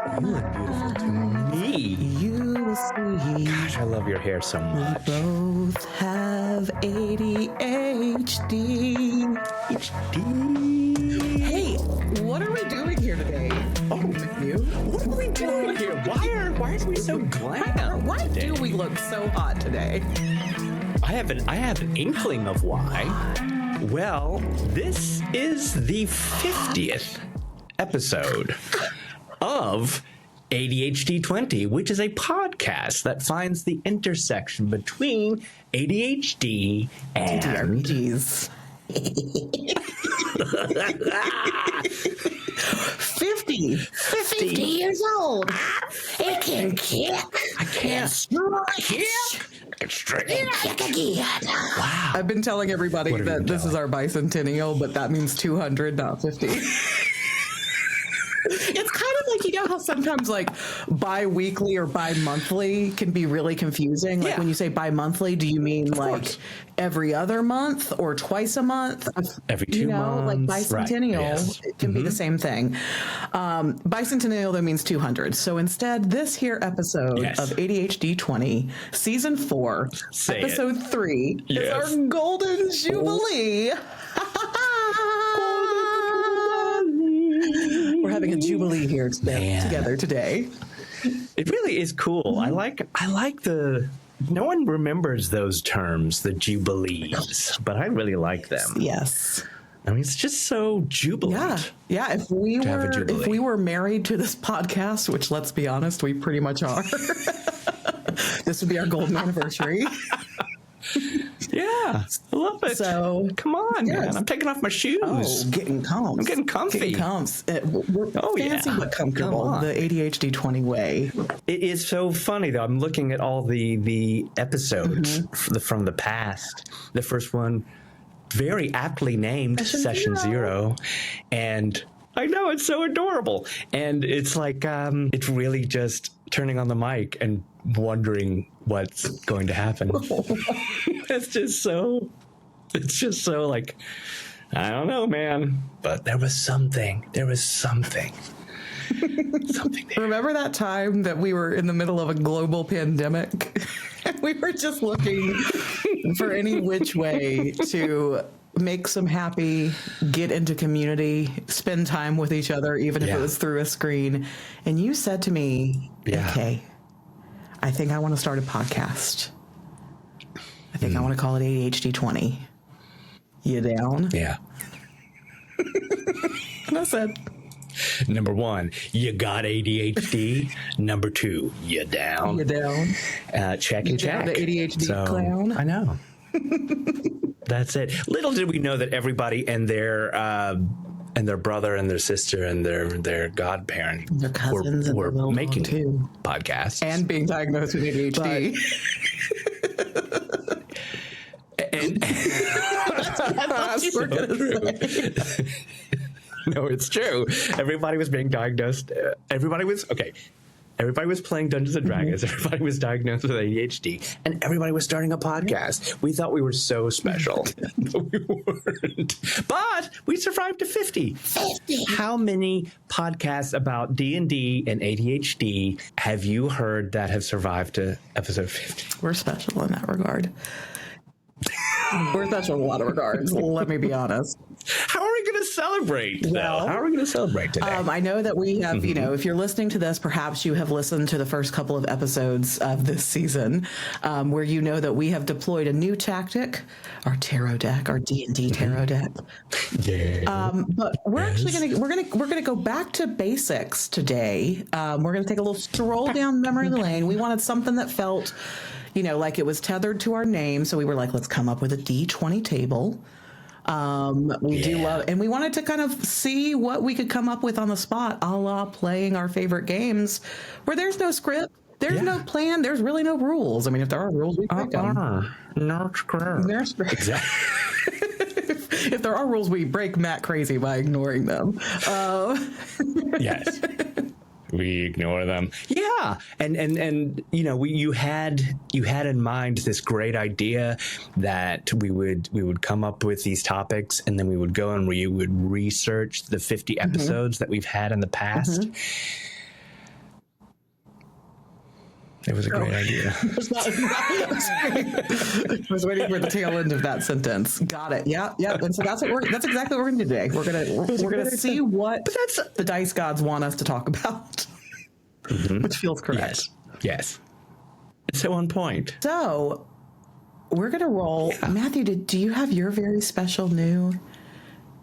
You look beautiful too. Me? You will see. Gosh, I love your hair so much. We both have ADHD. Hey, what are we doing here today? Oh, what are we doing here? Why are we so glam? Why do we look so hot today? I have an inkling of why. Well, this is the 50th episode of ADHd20, which is a podcast that finds the intersection between ADHD and DRGs. 50 years old. It can kick. I can't Kick again. Wow. I've been telling everybody that this is our bicentennial, but that means 200, not 50. It's kind of like, you know how sometimes like bi-weekly or bi-monthly can be really confusing? Like when you say bi-monthly, do you mean like every other month or twice a month? Every 2 months. Like bicentennial, right. Yes. It can be the same thing. Bicentennial, that means 200. So instead, this here episode of ADHd20, season 4, episode 3, is our Golden Jubilee. We're having a jubilee here together today. It really is cool. I like the. No one remembers those terms, the jubilees, but I really like them. Yes. I mean, it's just so jubilant. Yeah. If we were married to this podcast, which let's be honest, we pretty much are. This would be our golden anniversary. Yeah, I love it. So come on, man! I'm taking off my shoes. Oh, getting comfy. I'm getting comfy. We're fancy but comfortable. The ADHd20 way. It is so funny though. I'm looking at all the episodes from the past. The first one, very aptly named Session Zero, and I know it's so adorable. And it's like it's really just turning on the mic and wondering what's going to happen. It's just so like, I don't know, man. But there was something something there. Remember that time that we were in the middle of a global pandemic? And we were just looking for any which way to make some happy, get into community, spend time with each other, even if it was through a screen. And you said to me, okay, I think I want to start a podcast. I think I want to call it ADHd20. You down? Yeah. And I said, number 1, you got ADHD. Number 2, you down. You down. Check and check. The ADHD clown. I know. That's it. Little did we know that everybody and their brother and their sister and their godparent their cousins were making podcasts and being diagnosed with ADHD. No, it's true. Everybody was being diagnosed. Everybody was playing Dungeons and Dragons. Everybody was diagnosed with ADHD, and everybody was starting a podcast. We thought we were so special, but we weren't. But we survived to 50. 50. How many podcasts about D&D and ADHD have you heard that have survived to episode 50? We're special in that regard. We're special in a lot of regards. Let me be honest. How are we going to celebrate? Well, how are we going to celebrate today? I know that we have, you know, if you're listening to this, perhaps you have listened to the first couple of episodes of this season, where you know that we have deployed a new tactic, our tarot deck, our D&D tarot deck. Yeah. But we're actually we're gonna go back to basics today. We're gonna take a little stroll down memory lane. We wanted something that felt, you know, like it was tethered to our name. So we were like, let's come up with a D20 table. We do love, and we wanted to kind of see what we could come up with on the spot, a la playing our favorite games where there's no script, there's no plan, there's really no rules. I mean, if there are rules, we break them. No script. Exactly. If there are rules, we break Matt crazy by ignoring them. Yes. We ignore them. Yeah. And you know, you had in mind this great idea that we would come up with these topics, and then we would go and we would research the 50 episodes that we've had in the past. It was a great idea. I was waiting for the tail end of that sentence. Got it. Yeah. And so that's exactly what we're going to do today. We're going to see what the dice gods want us to talk about, which feels correct. Yes. It's so on point. So we're going to roll. Yeah. Matthew, do you have your very special new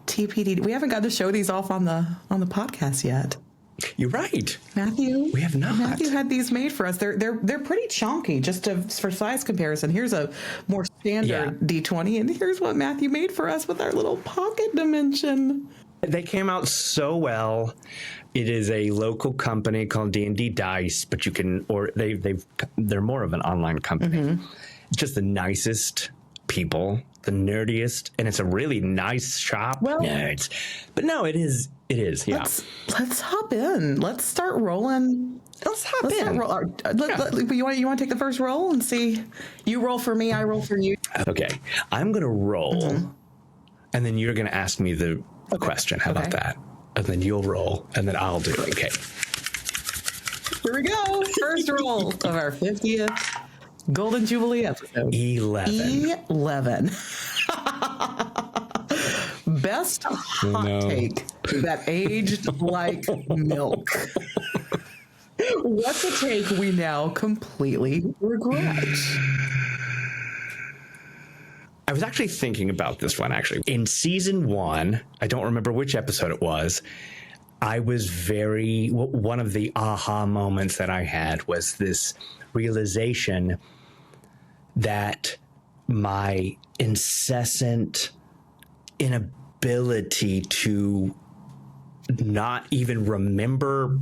TPD? We haven't got to show these off on the podcast yet. You're right, Matthew. We have not. Matthew had these made for us. They're pretty chunky, just for size comparison. Here's a more standard D20, and here's what Matthew made for us with our little pocket dimension. They came out so well. It is a local company called D&D Dice, but you can, or they're more of an online company. Just the nicest people, the nerdiest, and it's a really nice shop. Well, nerds, but no, it is. Yeah. Let's hop in. Let's start rolling. Let's hop in. You want to take the first roll and see? You roll for me. I roll for you. Okay. I'm gonna roll, and then you're gonna ask me the question. How about that? And then you'll roll, and then I'll do it. Okay. Here we go. First roll of our 50th Golden Jubilee episode. 11. Best hot take that aged like milk. What's a take we now completely regret? I was actually thinking about this one, actually. In season 1, I don't remember which episode it was, I was one of the aha moments that I had was this realization that my incessant inability to not even remember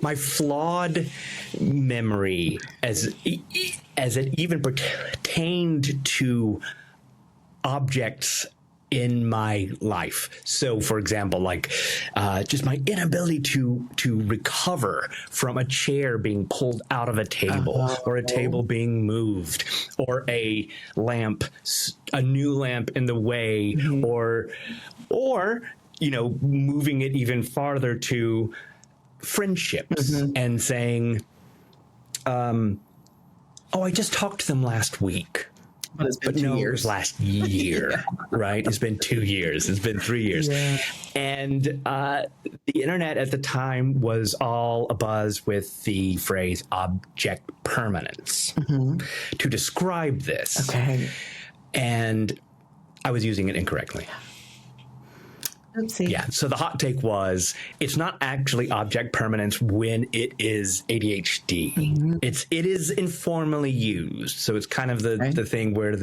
my flawed memory as it even pertained to objects in my life. So, for example, like just my inability to recover from a chair being pulled out of a table, or a table being moved, or a new lamp in the way, or moving it even farther to friendships and saying, I just talked to them last week. But it's been 2 years. Last year, right? It's been 2 years. It's been 3 years. Yeah. And the internet at the time was all abuzz with the phrase object permanence to describe this. Okay. And I was using it incorrectly. Oopsie. Yeah. So the hot take was it's not actually object permanence when it is ADHD. It is informally used. So it's kind of the thing where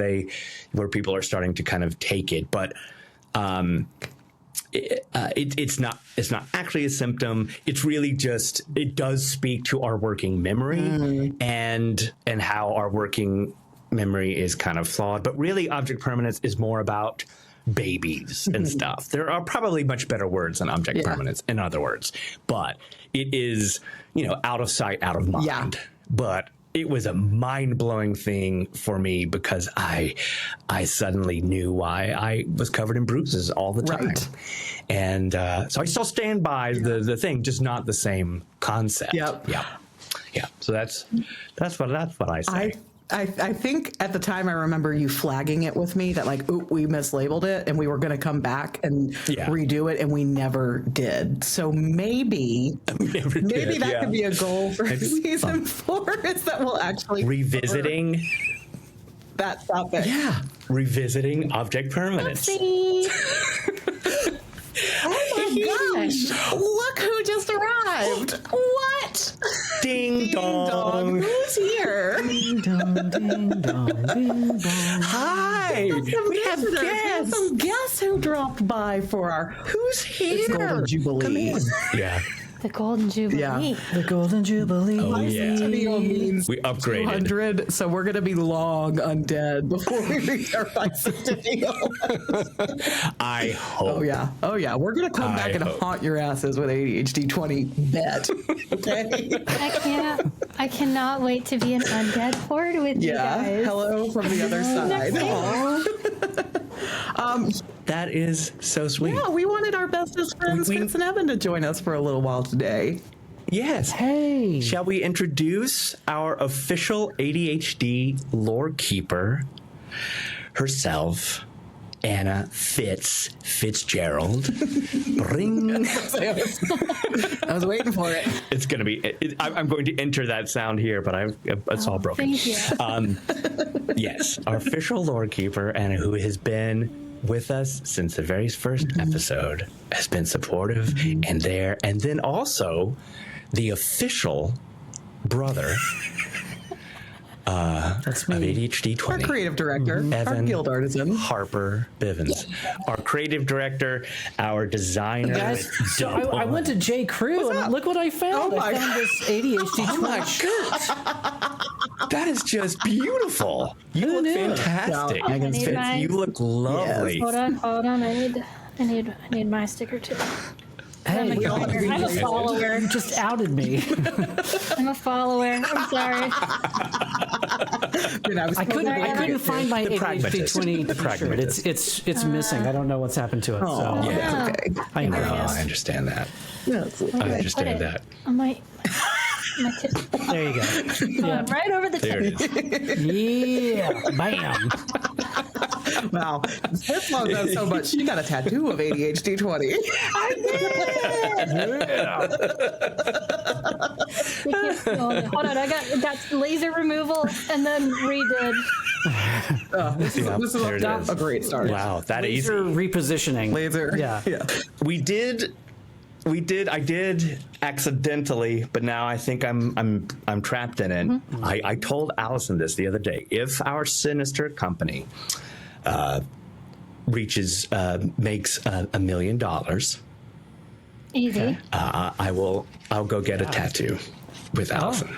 people are starting to kind of take it, but it's not actually a symptom. It's really just, it does speak to our working memory and how our working memory is kind of flawed. But really object permanence is more about babies and stuff. There are probably much better words than object permanence, in other words, but it is, out of sight, out of mind. Yeah. But it was a mind-blowing thing for me because I suddenly knew why I was covered in bruises all the time. Right. And so I still stand by the thing, just not the same concept. Yep. Yeah. Yeah. So that's what I say. I think at the time I remember you flagging it with me that we mislabeled it and we were going to come back and redo it, and we never did. So maybe that could be a goal for season 4, is that we'll actually revisiting that topic. Yeah, revisiting object permanence. Oh my gosh! Look who just arrived! What? Ding dong! Who's here? Ding dong! Ding dong! Ding dong! Hi! We have guests. We have some guests who dropped by for our Who's here? It's Golden Jubilee. Come in. Yeah. The Golden Jubilee. Yeah. The Golden Jubilee. Oh, yeah. We upgraded. 200, so we're going to be long undead before we reach our bicentennial. I hope. Oh, yeah. We're going to come back and haunt your asses with ADHd20 bet. Okay? I cannot wait to be an undead horde with you guys. Hello from the other side. That is so sweet. Yeah, we wanted our bestest friends, Fitz and Evan, to join us for a little while today. Yes. Hey. Shall we introduce our official ADHD lore keeper herself, Anna Fitzgerald? Bring. I was waiting for it. It's going to be, I'm going to enter that sound here, but it's all broken. Thank you. Yes, our official lore keeper, Anna, who has been with us since the very first episode, has been supportive and there. And then also the official brother That's of me. ADHd20. Our creative director, our Evan guild artisan. Harper Bivens. Our creative director, our designer. Guys, with so double- I went to J. Crew and look what I found. Oh I my found this ADHd20 shirt. That is just beautiful. You look fantastic. Wow, Megan's fit. You look lovely. Hold on. I need my sticker too. I'm Hey, a follower. you just outed me. I'm a follower. I'm sorry. I couldn't find my The pragmatist. ADHd20 The shirt. pragmatist. It's missing. I don't know what's happened to it. So Yeah. Okay. I know. I understand that. Yes. I understand that. My tip. There you go. Yeah. Right over the There tip. it is. Yeah. Bam. Wow. This one does so much. She got a tattoo of ADHd20. Hold on, I got laser removal and then redid. This is there it is. a great start. Wow, that easy. Laser repositioning. Laser. Yeah. I did accidentally, but now I think I'm trapped in it. I told Allison this the other day. If our sinister company makes $1 million, Easy. I'll go get a tattoo with Allison.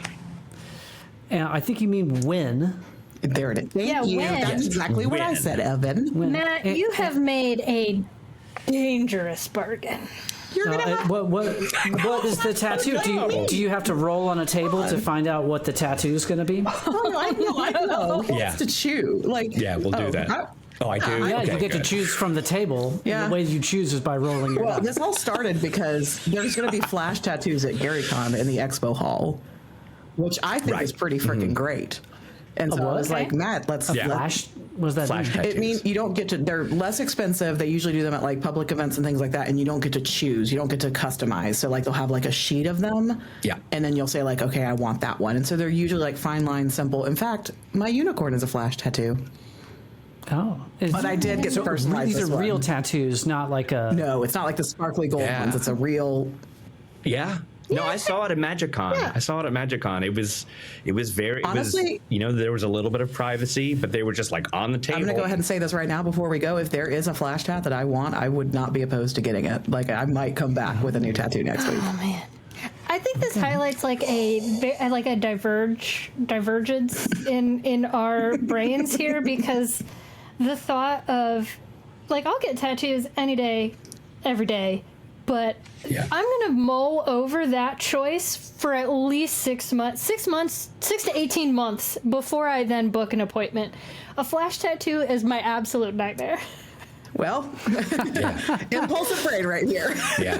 And I think you mean when. There it is. Thank Yeah, you. when? That's exactly what I When? said, Evan. Matt, you have made a dangerous bargain. You're gonna have What is the tattoo? Do you have to roll on a table to find out what the tattoo is going to be? I know. He Yeah. wants to chew. Like, Yeah, we'll do that. I do? Yeah, Okay, you get to good. choose from the table. Yeah. The way you choose is by rolling your Well, die. this all started because there's going to be flash tattoos at GaryCon in the expo hall, which I think is pretty freaking great. And so I was Okay. like, Matt, let's. Yeah. Flash? Was that Flash tattoos. It means you don't get to. They're less expensive. They usually do them at like public events and things like that, and you don't get to choose. You don't get to customize. So like they'll have like a sheet of them. Yeah. And then you'll say like, okay, I want that one. And so they're usually like fine line, simple. In fact, my unicorn is a flash tattoo. Oh. But I did get to personalize These this are real one. tattoos, not like a. No, it's not like the sparkly gold Yeah. ones. It's a real. Yeah. No, I saw it at MagicCon. Yeah. I saw it at MagicCon. It was very. Honestly- there was a little bit of privacy, but they were just like on the table. I'm going to go ahead and say this right now before we go. If there is a flash tat that I want, I would not be opposed to getting it. Like I might come back with a new tattoo next week. Oh man. I think this highlights like a divergence in our brains here, because the thought of like I'll get tattoos any day, every day, but Yeah. I'm gonna mull over that choice for at least 6 months, 6 to 18 months before I then book an appointment. A flash tattoo is my absolute nightmare. Well, impulsive brain right here. Yeah.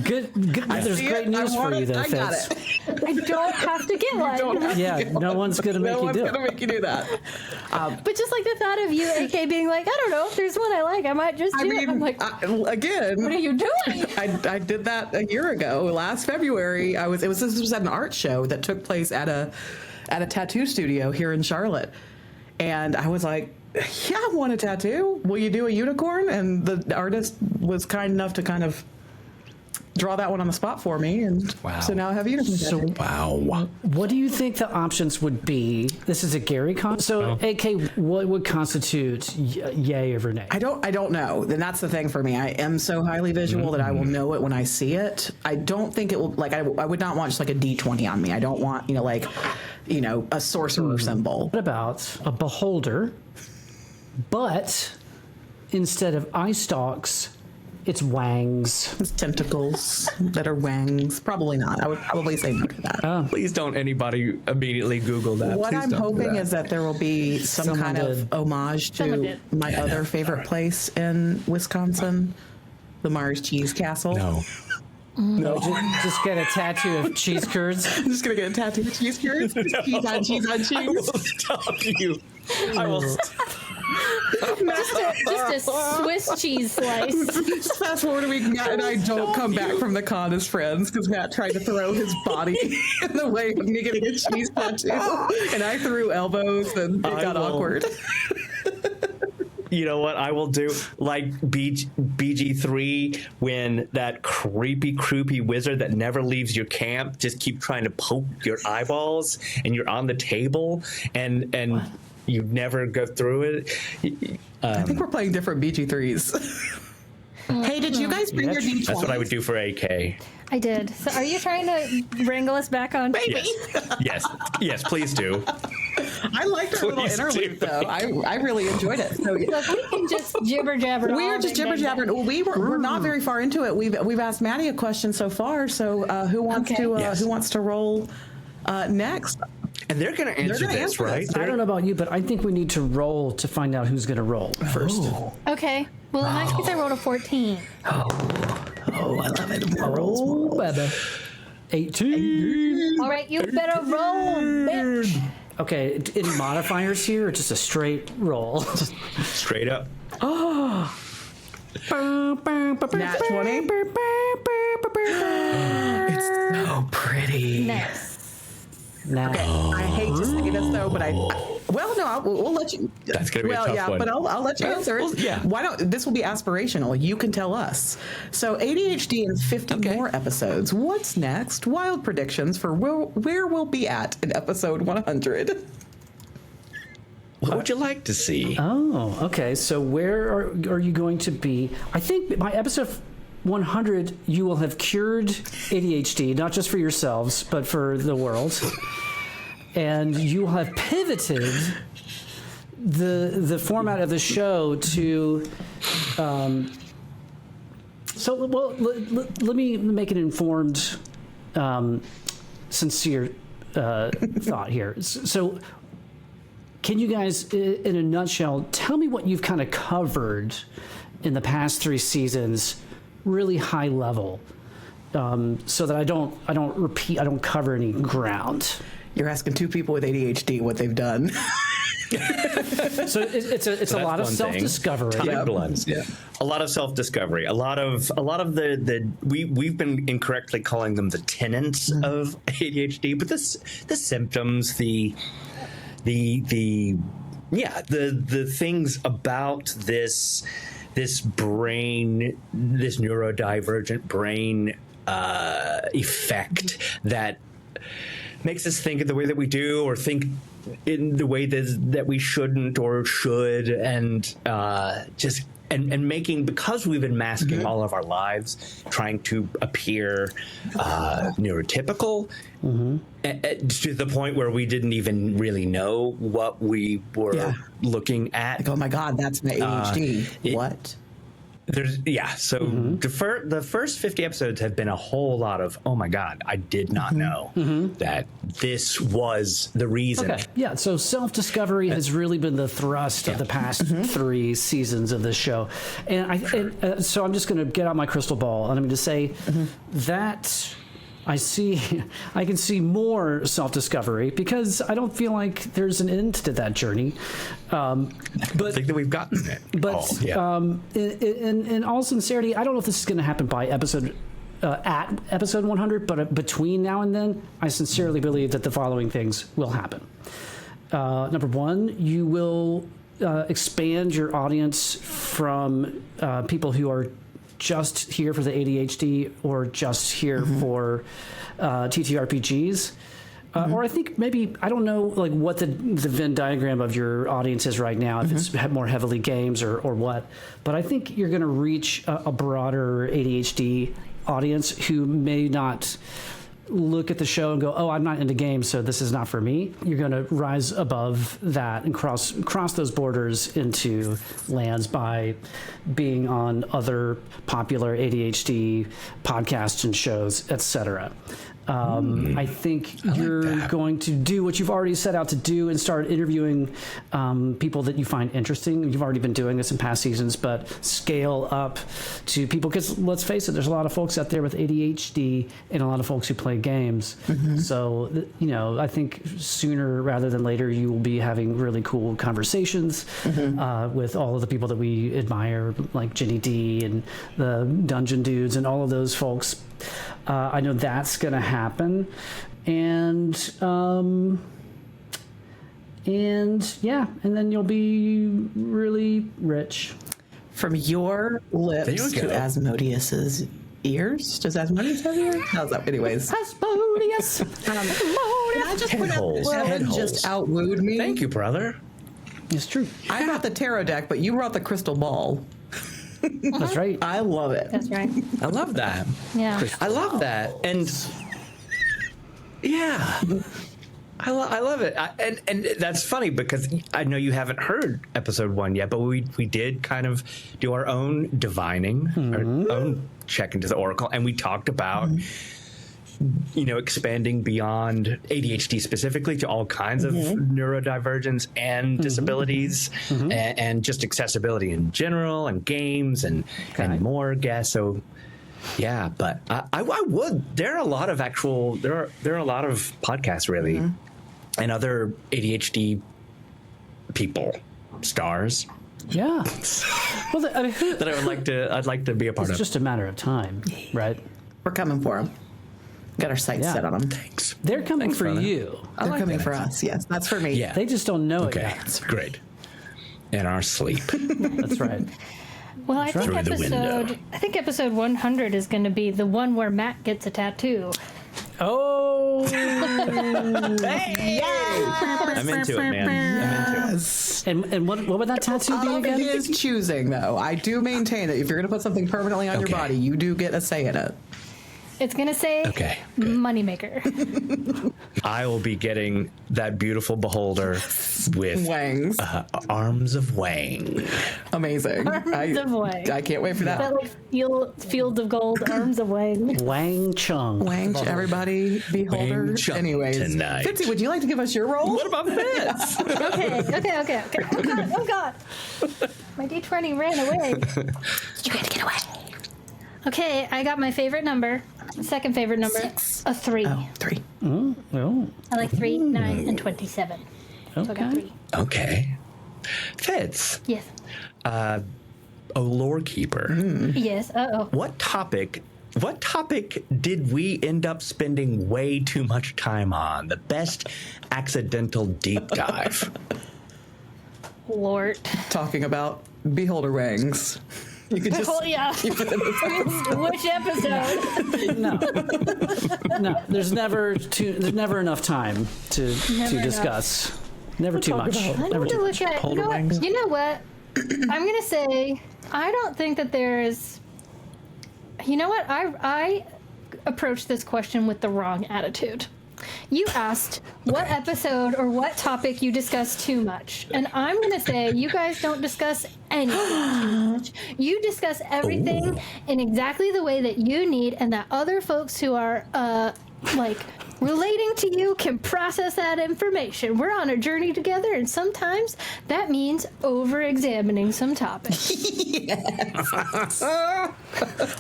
Good. There's See great it, I news for want you, it, though, I got Fitz. it. I don't have to get one. Don't have Yeah, no one's going to make no you one's do going to it. make you do that. But just like the thought of you, AK, being like, I don't know, if there's one I like, I might just do I it. I'm mean, like, what again, are you doing? I did that a year ago. Last February, this was at an art show that took place at a tattoo studio here in Charlotte, and I was like, yeah, I want a tattoo. Will you do a unicorn? And the artist was kind enough to kind of draw that one on the spot for me, and Wow. so now I have a unicorn tattoo. Wow. What do you think the options would be? This is a GaryCon. So, AK, what would constitute yay over nay? I don't know. And that's the thing for me. I am so highly visual that I will know it when I see it. I don't think it will, like, I would not want just like a D20 on me. I don't want, a sorcerer symbol. What about a beholder, but instead of eye stalks, it's wangs? It's tentacles that are wangs. Probably not. I would probably say no to that. Please don't anybody immediately Google that. What Please I'm don't do hoping that. is that there will be some Someone kind of did. homage Someone to did. my other favorite place in Wisconsin, the Mars Cheese Castle. No. No. Just get a tattoo of cheese curds. I'm just going to get a tattoo of cheese curds. Cheese on cheese on I cheese. will stop you. I will. Just a Swiss cheese slice. Fast forward a week, Matt and I don't come back from the con as friends because Matt tried to throw his body in the way of me getting a cheese tattoo, and I threw elbows, and it got awkward. You know what I will do? Like BG3, when that creepy wizard that never leaves your camp just keep trying to poke your eyeballs, and you're on the table, and you never go through it. I think we're playing different BG3s. Hey, did you guys bring your D20? That's what I would do for AK. I did. So are you trying to wrangle us back on? Maybe. Yes, please do. I liked our little Please interlude, do. though. I really enjoyed it. So, Look, we can just jibber jabber. we are just jibber jabbering. We're not very far into it. We've asked Maddie a question so far. So who wants to roll next? And they're going to answer this, right? I don't know about you, but I think we need to roll to find out who's going to roll first. Okay. Well, in my case, I rolled a 14. Oh, I love it. Oh, baby. 18. All right, you better roll, bitch. Okay, any modifiers here or just a straight roll? Straight up. Nat 20. It's so pretty. Nice. Now, I hate to say this though, but we'll let you. That's gonna be a tough one. But I'll let you answer it. Well, yeah. Why don't this will be aspirational? You can tell us. So ADHD in 50 more episodes. What's next? Wild predictions for where we'll be at in episode 100. What would you like to see? oh, okay. So where are you going to be? I think by episode 100, you will have cured ADHD, not just for yourselves, but for the world. And you will have pivoted the format of the show to. Let me make an informed, sincere thought here. So, can you guys, in a nutshell, tell me what you've kind of covered in the past 3 seasons? Really high level, so that I don't cover any ground. You're asking 2 people with ADHD what they've done. So it's a lot of self-discovery. Timelines. Yeah. A lot of self-discovery. A lot of the we've been incorrectly calling them the tenets of ADHD, but the symptoms, the things about this brain, this neurodivergent brain effect that makes us think in the way that we do, or think in the way that we shouldn't or should, and making, because we've been masking all of our lives, trying to appear neurotypical, to the point where we didn't even really know what we were looking at. Like, oh my God, that's my ADHD. What? The first 50 episodes have been a whole lot of, oh my God, I did not know that this was the reason. Okay. Yeah, so self-discovery has really been the thrust of the past 3 seasons of this show. And so I'm just going to get out my crystal ball, and I'm going to say that I can see more self-discovery, because I don't feel like there's an end to that journey. But I think that we've gotten it. But in all sincerity, I don't know if this is going to happen by episode 100, but between now and then, I sincerely believe that the following things will happen. Number 1, you will expand your audience from people who are just here for the ADHD or just here for TTRPGs. Or I think maybe, I don't know like what the Venn diagram of your audience is right now, if it's more heavily games or what, but I think you're going to reach a broader ADHD audience who may not look at the show and go, oh, I'm not into games, so this is not for me. You're going to rise above that and cross those borders into lands by being on other popular ADHD podcasts and shows, etc. I think you're going to do what you've already set out to do and start interviewing people that you find interesting. You've already been doing this in past seasons, but scale up to people, because let's face it, there's a lot of folks out there with ADHD and a lot of folks who play games. So, I think sooner rather than later, you will be having really cool conversations with all of the people that we admire, like Jenny D and the Dungeon Dudes and all of those folks. I know that's going to happen, and then you'll be really rich. From your lips to Asmodeus's ears. Does Asmodeus have ears? How's that? Anyways. Asmodeus. Can I just point out that Evan just outwooed me? Thank you, brother. It's true. I brought the tarot deck, but you brought the crystal ball. That's right. I love it. That's right. I love that. Yeah. I love that. And yeah, I love it. And that's funny because I know you haven't heard episode 1 yet, but we did kind of do our own divining, our own check into the Oracle, and we talked about expanding beyond ADHD specifically to all kinds of neurodivergence and disabilities, and just accessibility in general, and games and more, I guess. So yeah, but I would. There are a lot of there are a lot of podcasts really, and other ADHD people, stars. Yeah. Well, that I'd like to be a part of. It's just a matter of time, right? We're coming for them. Got our sights set on them. Thanks. They're coming for brother. you. They're coming for us. Yes, that's for me. Yeah. They just don't know it Okay, yet. great. In our sleep. That's right. Well, I think Through the window. episode 100 is going to be the one where Matt gets a tattoo. Oh. I'm into it, man. I'm into it. And what would that tattoo be again? It is choosing, though. I do maintain that if you're going to put something permanently on your body, you do get a say in it. It's going to say Moneymaker. I will be getting that beautiful beholder with Wangs. Arms of Wang. Amazing. Arms of Wang. I can't wait for that. That like fields of gold, arms of Wang. Wang Chung. Wang, everybody, beholder. Wang Chung Anyways, tonight. Fitzy, would you like to give us your role? What about Fitz? Okay. Oh God. My D20 ran away. You gotta get away. Okay, I got my favorite number. Second favorite number. 6. A 3. Oh, 3. Oh. I like 3, 9, and 27. So I got 3. Okay. Fitz, Yes. lore keeper. Yes. What topic did we end up spending way too much time on? The best accidental deep dive. Lord. Talking about beholder wangs. You could just. Yeah. Which episode? No. There's never enough time to discuss. Never too much. I Never need too to much. look at. You know what? I'm gonna say I don't think that there is. You know what? I approached this question with the wrong attitude. You asked what episode or what topic you discuss too much. And I'm going to say you guys don't discuss anything too much. You discuss everything in exactly the way that you need, and that other folks who are, relating to you can process that information. We're on a journey together, and sometimes that means over-examining some topics.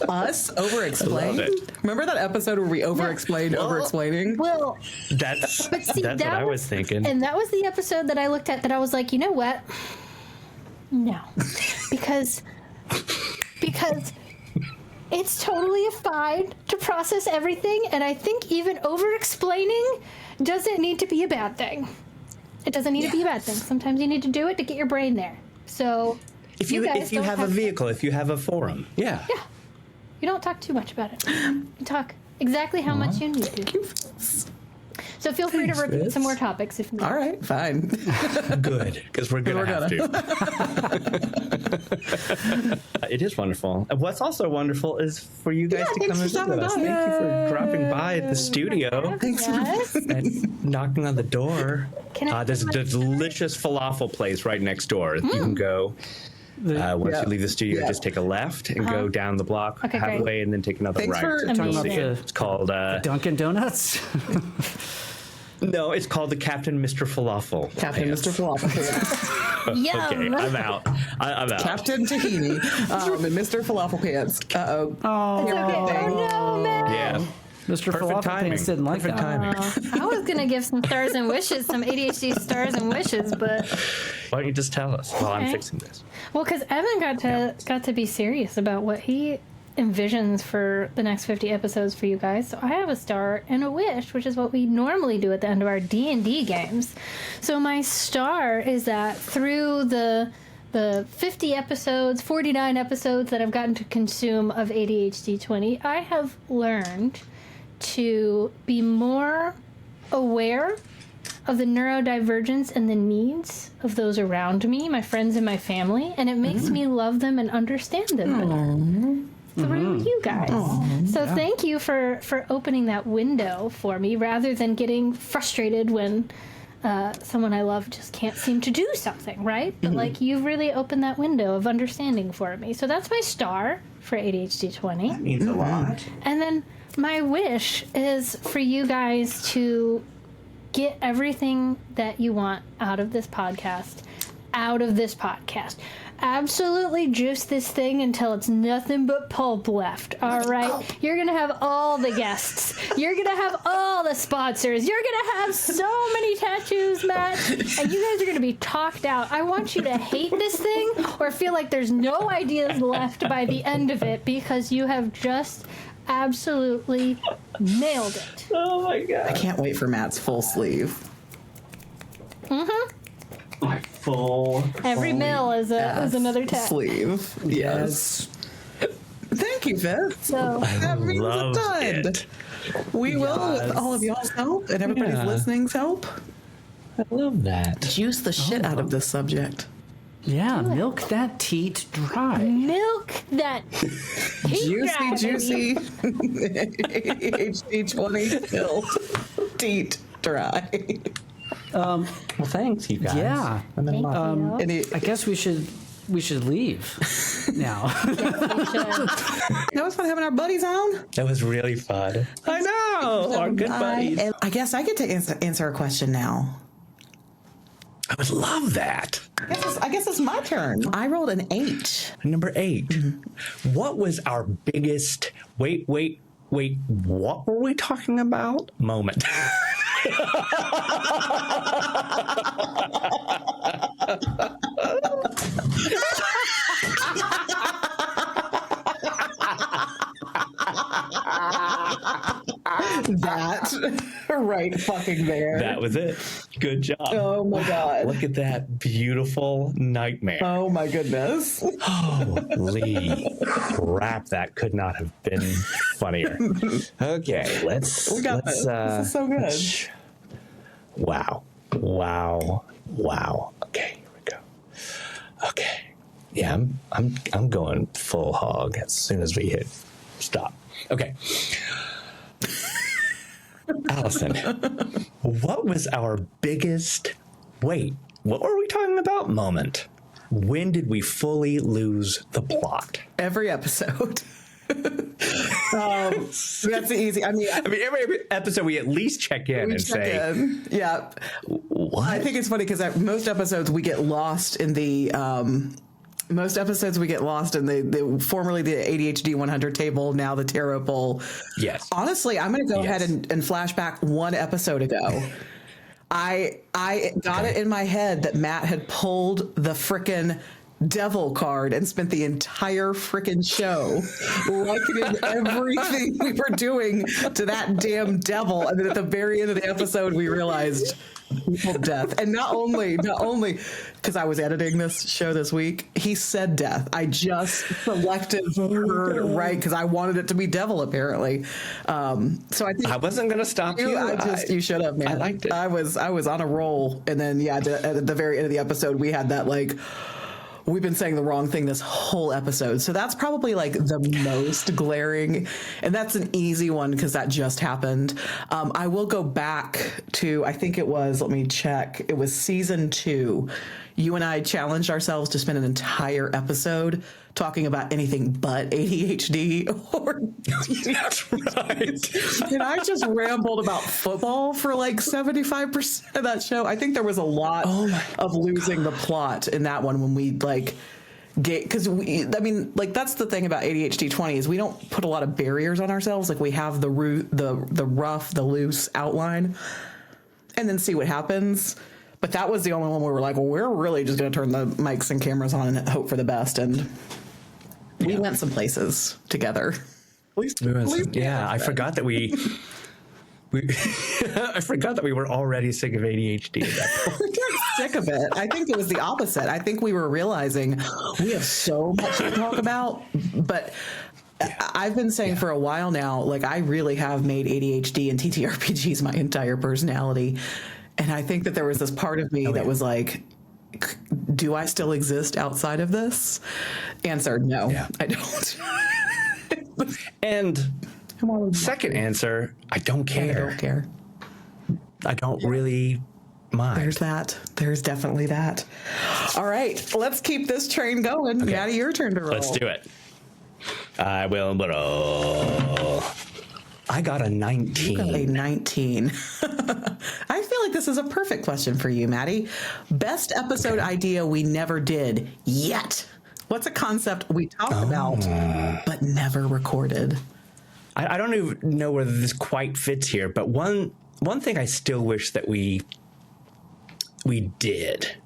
Us over-explain? Remember that episode where we over-explained over-explaining? Well, That's what I was thinking. And that was the episode that I looked at that I was like, you know what? No. Because it's totally fine to process everything, and I think even over-explaining doesn't need to be a bad thing. It doesn't need to be a bad thing. Sometimes you need to do it to get your brain there. So if you have a vehicle, if you have a forum, yeah. You don't talk too much about it. You talk exactly how much you need to. So feel free to repeat some more topics if you need. All right, fine. Good, because we're going to have to. It is wonderful. What's also wonderful is for you guys to come and visit us. Thank you for dropping by at the studio. Yes. And knocking on the door. Can I There's a delicious falafel place right next door. You can go Once you leave the studio, just take a left and go down the block halfway, great. and then take another Thanks right. for talking about It's called Dunkin' Donuts. no, it's called the Captain Mr. Falafel. Captain Pants. Mr. Falafel. Yum. Okay, I'm out. I'm out. Captain Tahini and Mr. Falafel Pants. Uh-oh. It's okay. Oh no, man. Yeah. Mr. Perfect Falafel timing. Pants didn't like Perfect that. timing. I was gonna give some stars and wishes, some ADHD stars and wishes, but Why don't you just tell us while I'm Okay. fixing this? well, because Evan got to be serious about what he envisions for the next 50 episodes for you guys. So I have a star and a wish, which is what we normally do at the end of our D&D games. So my star is that through the 50 episodes, 49 episodes that I've gotten to consume of ADHd20, I have learned to be more aware of the neurodivergence and the needs of those around me, my friends and my family, and it makes me love them and understand them better through you guys. So thank you for opening that window for me, rather than getting frustrated when someone I love just can't seem to do something, right? But like, you've really opened that window of understanding for me. So that's my star for ADHd20. Means a lot. And then my wish is for you guys to get everything that you want out of this podcast. Absolutely juice this thing until it's nothing but pulp left. All right. You're going to have all the guests. You're going to have all the sponsors. You're going to have so many tattoos, Matt. And you guys are going to be talked out. I want you to hate this thing or feel like there's no ideas left by the end of it, because you have just absolutely nailed it. Oh my god. I can't wait for Matt's full sleeve. My full. Every mill is another tat. Sleeve. Yes. Thank you, Fitz. So That means Love a ton. it. We will, with all of y'all's help and everybody's listening's help, I love that. juice the shit out of this subject. Yeah, milk that teat dry. milk that Juicy ADHd20 filled teat dry. Well, thanks, you guys. Yeah. And then Thank you. And I guess we should leave now. that was fun having our buddies on. that was really fun. I know. Our good buddies. And I guess I get to answer a question now. I would love that. I guess it's my turn. I rolled an 8. Number 8. What was our biggest wait, what were we talking about? Moment. That right fucking there. That was it. Good job. Oh my god. Look at that beautiful nightmare. Oh my goodness. Holy crap, that could not have been funnier. Okay, let's. We got this. This is so good. Wow. Okay, here we go. Okay. Yeah, I'm going full hog as soon as we hit stop. Okay. Allison, what was our biggest what were we talking about? Moment. When did we fully lose the plot? Every episode. That's the easy. I mean, every episode we at least check in and say, yeah. what? I think it's funny because most episodes we get lost in the formerly the ADHD 100 table, now the tarot poll. Yes. Honestly, I'm going to go ahead and flash back one episode ago. I got it in my head that Matt had pulled the frickin' devil card and spent the entire frickin' show likening everything we were doing to that damn devil. And then at the very end of the episode, we realized death. And not only because I was editing this show this week, he said death. I just selected her right because I wanted it to be devil, apparently. So I think I wasn't going to stop you. you should have, man. I liked it. I was on a roll, and then at the very end of the episode, we had that we've been saying the wrong thing this whole episode. So that's probably the most glaring, and that's an easy one because that just happened. I will go back to, I think it was, let me check. It was season 2. you and I challenged ourselves to spend an entire episode talking about anything but ADHD. That's right. And I just rambled about football for like 75% of that show. I think there was a lot of losing the plot in that one when we like because I mean, like that's the thing about ADHd20 is we don't put a lot of barriers on ourselves. Like we have the rough, the loose outline, and then see what happens. But that was the only one where we're like, well, we're really just going to turn the mics and cameras on and hope for the best. And we went some places together. I forgot that we I forgot that we were already sick of ADHD at that point. We weren't sick of it. I think it was the opposite. I think we were realizing we have so much to talk about, but I've been saying for a while now, like I really have made ADHD and TTRPGs my entire personality. And I think that there was this part of me that was like, do I still exist outside of this? Answer, no, I don't. And second answer, I don't care. I don't care. I don't really mind. There's that. There's definitely that. All right, let's keep this train going. Okay. Maddie, your turn to roll. Let's do it. I will roll. I got a 19. You got a 19. I feel like this is a perfect question for you, Maddie. Best episode idea we never did yet. What's a concept we talked about but never recorded? I don't even know whether this quite fits here, but one thing I still wish that we did.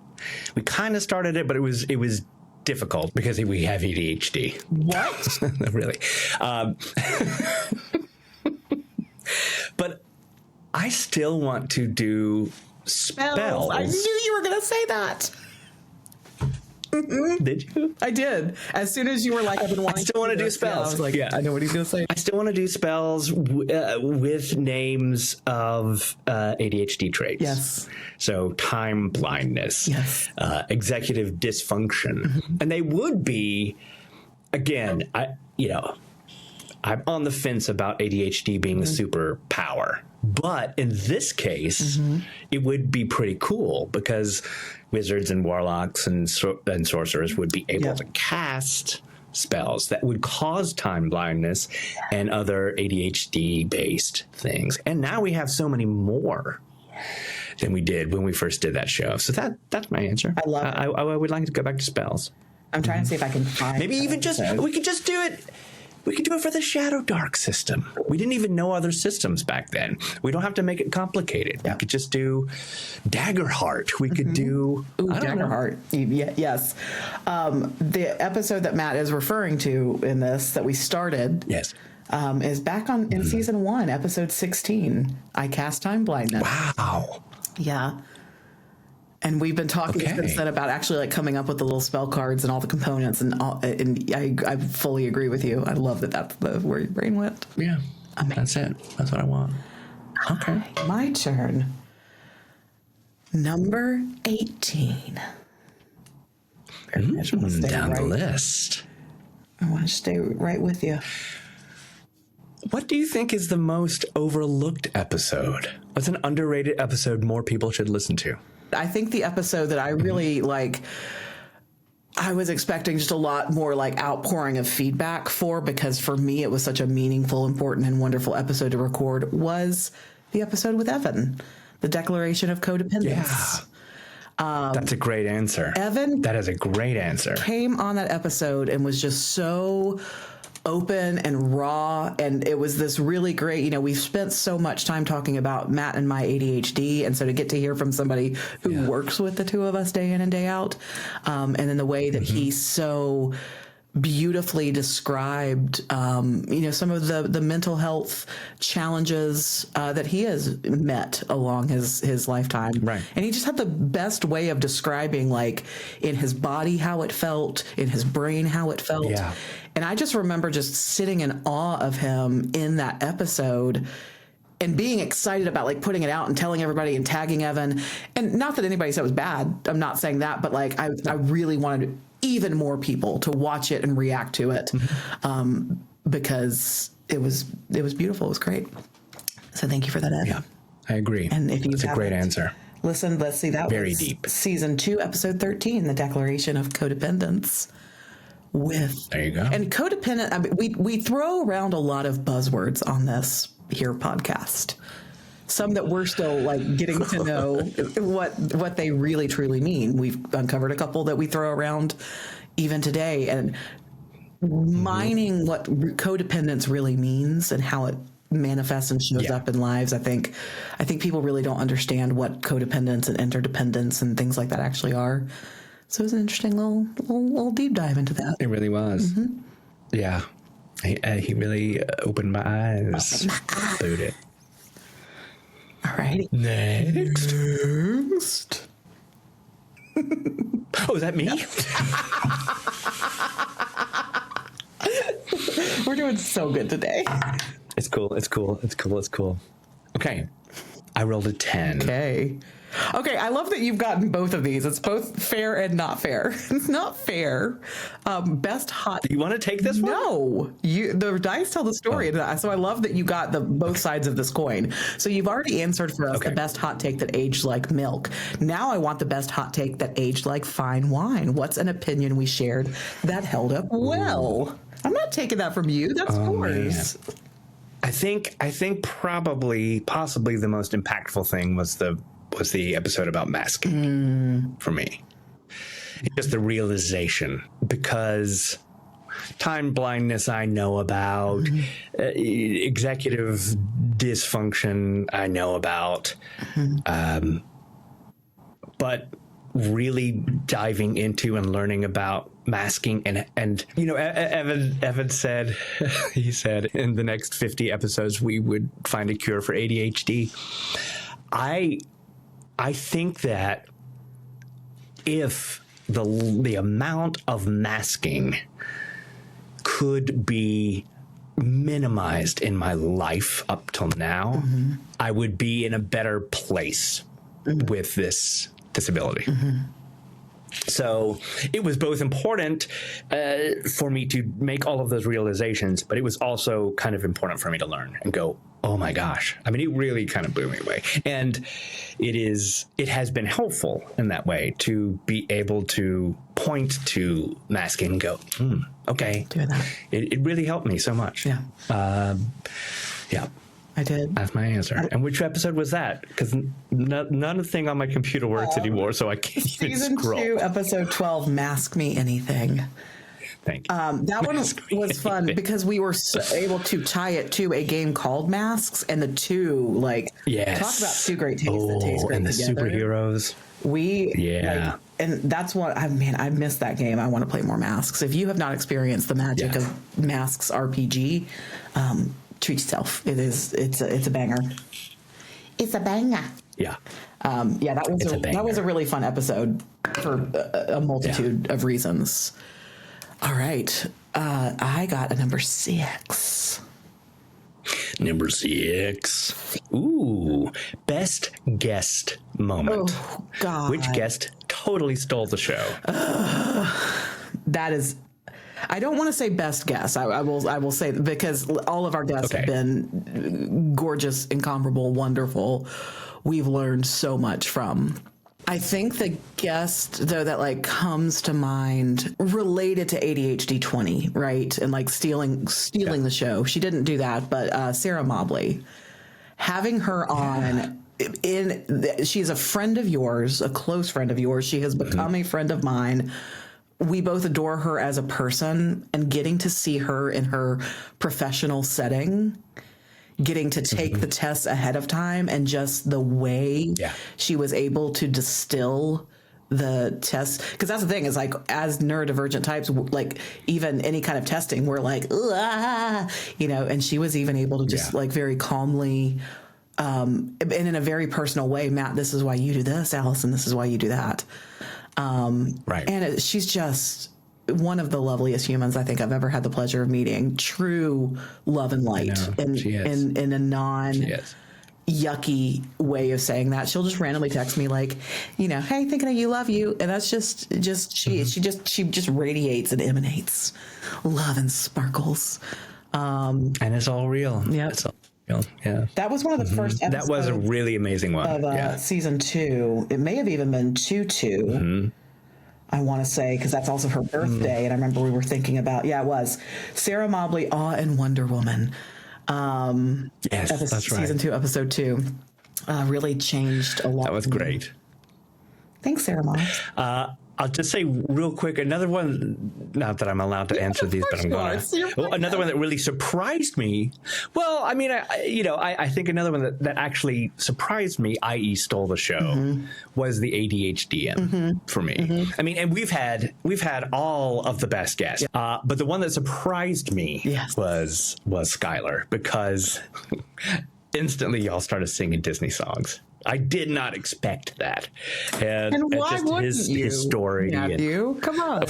We kind of started it, but it was difficult because we have ADHD. What? Really. But I still want to do spells. I knew you were going to say that. Mm-hmm. Did you? I did. As soon as you were like, I've been wanting I still want to do spells. Yeah, I was like, I know what he's going to say. I still want to do spells with names of ADHD traits. Yes. So time blindness. Yes. Executive dysfunction. Mm-hmm. And they would be, again, I'm on the fence about ADHD being a superpower. But in this case, it would be pretty cool because wizards and warlocks and sorcerers would be able to cast spells that would cause time blindness and other ADHD-based things. And now we have so many more than we did when we first did that show. So that's my answer. I love it. I would like to go back to spells. I'm trying to see if I can find maybe even we could just do it. We could do it for the Shadow Dark system. We didn't even know other systems back then. We don't have to make it complicated. We could just do Daggerheart. We could do Daggerheart. Yes. The episode that Matt is referring to in this that we started is back in season 1, episode 16. I cast time blindness. Wow. Yeah. And we've been talking since then about actually like coming up with the little spell cards and all the components and I fully agree with you. I love that that's where your brain went. Yeah. That's it. That's what I want. Okay. My turn. Number 18. Down the list. I want to stay right with you. What do you think is the most overlooked episode? What's an underrated episode more people should listen to? I think the episode that I really like, I was expecting just a lot more like outpouring of feedback for, because for me it was such a meaningful, important, and wonderful episode to record, was the episode with Evan, the Declaration of Codependence. Yeah. That's a great answer. Evan. That is a great answer. Came on that episode and was just so open and raw, and it was this really great, we've spent so much time talking about Matt and my ADHD, and so to get to hear from somebody who works with the two of us day in and day out, and then the way that he so beautifully described some of the mental health challenges that he has met along his lifetime, right? And he just had the best way of describing, like, in his body how it felt, in his brain how it felt. And I just remember just sitting in awe of him in that episode and being excited about like putting it out and telling everybody and tagging Evan. And not that anybody said it was bad. I'm not saying that, but like I really wanted even more people to watch it and react to it, because it was beautiful. It was great. So thank you for that, Evan. Yeah, I agree. And if you That's a great answer. Listen, let's see. That Very was deep. Season 2, Episode 13, The Declaration of Codependence. There you go. And codependent, I mean, we throw around a lot of buzzwords on this here podcast. Some that we're still like getting to know what they really truly mean. We've uncovered a couple that we throw around even today, and mining what codependence really means and how it manifests and shows up in lives. I think people really don't understand what codependence and interdependence and things like that actually are. So it was an interesting little deep dive into that. It really was. Yeah. He really opened my eyes. Booed it. All righty. Next. Oh, is that me? We're doing so good today. It's cool. Okay. I rolled a 10. Okay, I love that you've gotten both of these. It's both fair and not fair. It's not fair. Best hot. Do you want to take this one? No, the dice tell the story, so I love that you got both sides of this coin. So you've already answered for us the best hot take that aged like milk. Now I want the best hot take that aged like fine wine. What's an opinion we shared that held up well? I'm not taking that from you. That's yours. Man. I think possibly the most impactful thing was the episode about masking for me. Just the realization, because time blindness I know about, executive dysfunction I know about, but really diving into and learning about masking and you know, Evan said, he said in the next 50 episodes we would find a cure for ADHD. I think that if the amount of masking could be minimized in my life up till now, I would be in a better place with this disability. So it was both important for me to make all of those realizations, but it was also kind of important for me to learn and go, oh my gosh. I mean, it really kind of blew me away. And it has been helpful in that way to be able to point to masking and go, okay. Doing that. It really helped me so much. Yeah. Yeah. I did. That's my answer. And which episode was that? Because none of the thing on my computer works anymore, so I can't even scroll. Season 2, Episode 12, Mask Me Anything. Thank you. That one was fun because we were able to tie it to a game called Masks, and the two, like, talk about two great tastes that taste great and the together. Superheroes. And that's what I missed that game. I want to play more Masks. If you have not experienced the magic of Masks RPG, treat yourself. It's a banger. It's a banger. Yeah. That was a really fun episode for a multitude of reasons. All right. I got a number 6. Number 6. Ooh. Best guest moment. Oh, God. Which guest totally stole the show? That is... I don't want to say best guess. I will say, because all of our guests have been gorgeous, incomparable, wonderful. We've learned so much from. I think the guest, though, that like comes to mind related to ADHd20, right? And like stealing the show. She didn't do that, but Sarah Mobley, having her on she's a friend of yours, a close friend of yours. She has become a friend of mine. We both adore her as a person, and getting to see her in her professional setting, getting to take the tests ahead of time, and just the way she was able to distill the tests. Because that's the thing, is like, as neurodivergent types, like even any kind of testing, we're like, you know, and she was even able to just like very calmly, and in a very personal way, Matt, this is why you do this, Allison, this is why you do that. Right. And she's just one of the loveliest humans I think I've ever had the pleasure of meeting. True love and light, in a non yucky way of saying that. She'll just randomly text me like, you know, hey, thinking of you, love you, and that's just she just radiates and emanates love and sparkles. And it's all real. Yeah. It's all Yeah. That was one of the first episodes. That was a really amazing one. Of season 2. It may have even been 2-2. I want to say, because that's also her birthday. And I remember we were thinking about, it was Sarah Mobley, Awe and Wonder Woman. Yes, that's right. Season 2, episode 2. Really changed a lot. That was great. Thanks, Sarah Mobbs. I'll just say real quick, another one, not that I'm allowed to answer these, but I'm going to. Another one that really surprised me. Well, I mean, I think another one that actually surprised me, i.e. stole the show, was the ADHd for me. I mean, and we've had all of the best guests, but the one that surprised me was Skylar, because instantly y'all started singing Disney songs. I did not expect that. And why just wouldn't his story. Matthew? Come on.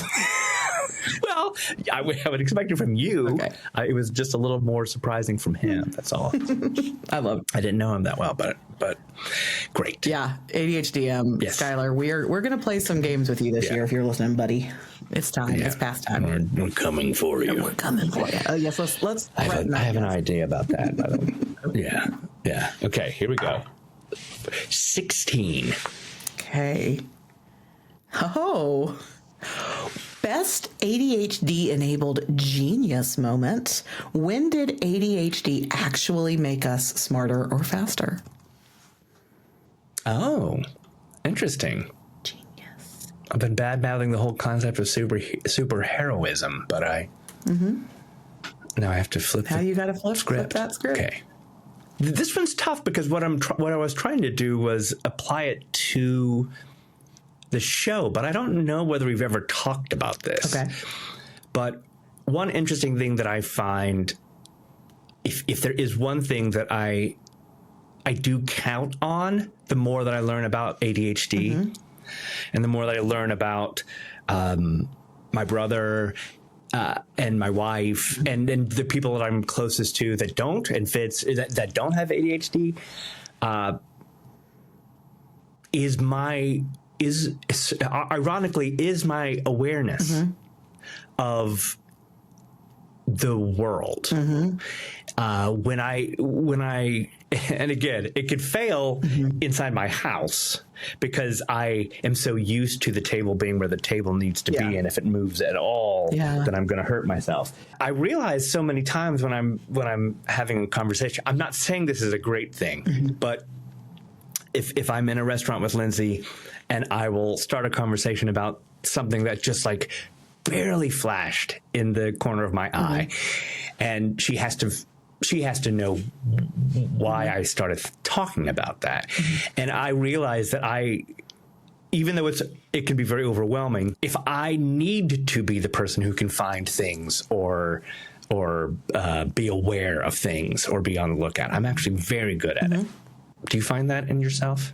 Well, I would expect it from you. Okay. It was just a little more surprising from him. That's all. I love it. I didn't know him that well, but great. Yeah, ADHD. Yes. Skylar, we're gonna play some games with you this year if you're listening, buddy. It's time. Yeah. It's past time. We're coming for you. We're coming for you. Oh yes, let's. I have an idea about that, by the way. Yeah. Okay, here we go. 16. Okay. Oh. Best ADHD enabled genius moment. When did ADHD actually make us smarter or faster? Oh, interesting. Genius. I've been bad-mouthing the whole concept of super heroism, but now I have to flip. How you got to flip that script? Okay. This one's tough because what I was trying to do was apply it to the show, but I don't know whether we've ever talked about this. Okay. But one interesting thing that I find, if there is one thing that I do count on, the more that I learn about ADHD, and the more that I learn about my brother and my wife and the people that I'm closest to that don't, and Fitz that don't have ADHD, is my awareness of the world. When I and again, it could fail inside my house because I am so used to the table being where the table needs to be, and if it moves at all, then I'm going to hurt myself. I realize so many times when I'm having a conversation, I'm not saying this is a great thing, but if I'm in a restaurant with Lindsay and I will start a conversation about something that just like barely flashed in the corner of my eye, and she has to know why I started talking about that. And I realized that even though it can be very overwhelming, if I need to be the person who can find things or be aware of things or be on the lookout, I'm actually very good at it. Do you find that in yourself?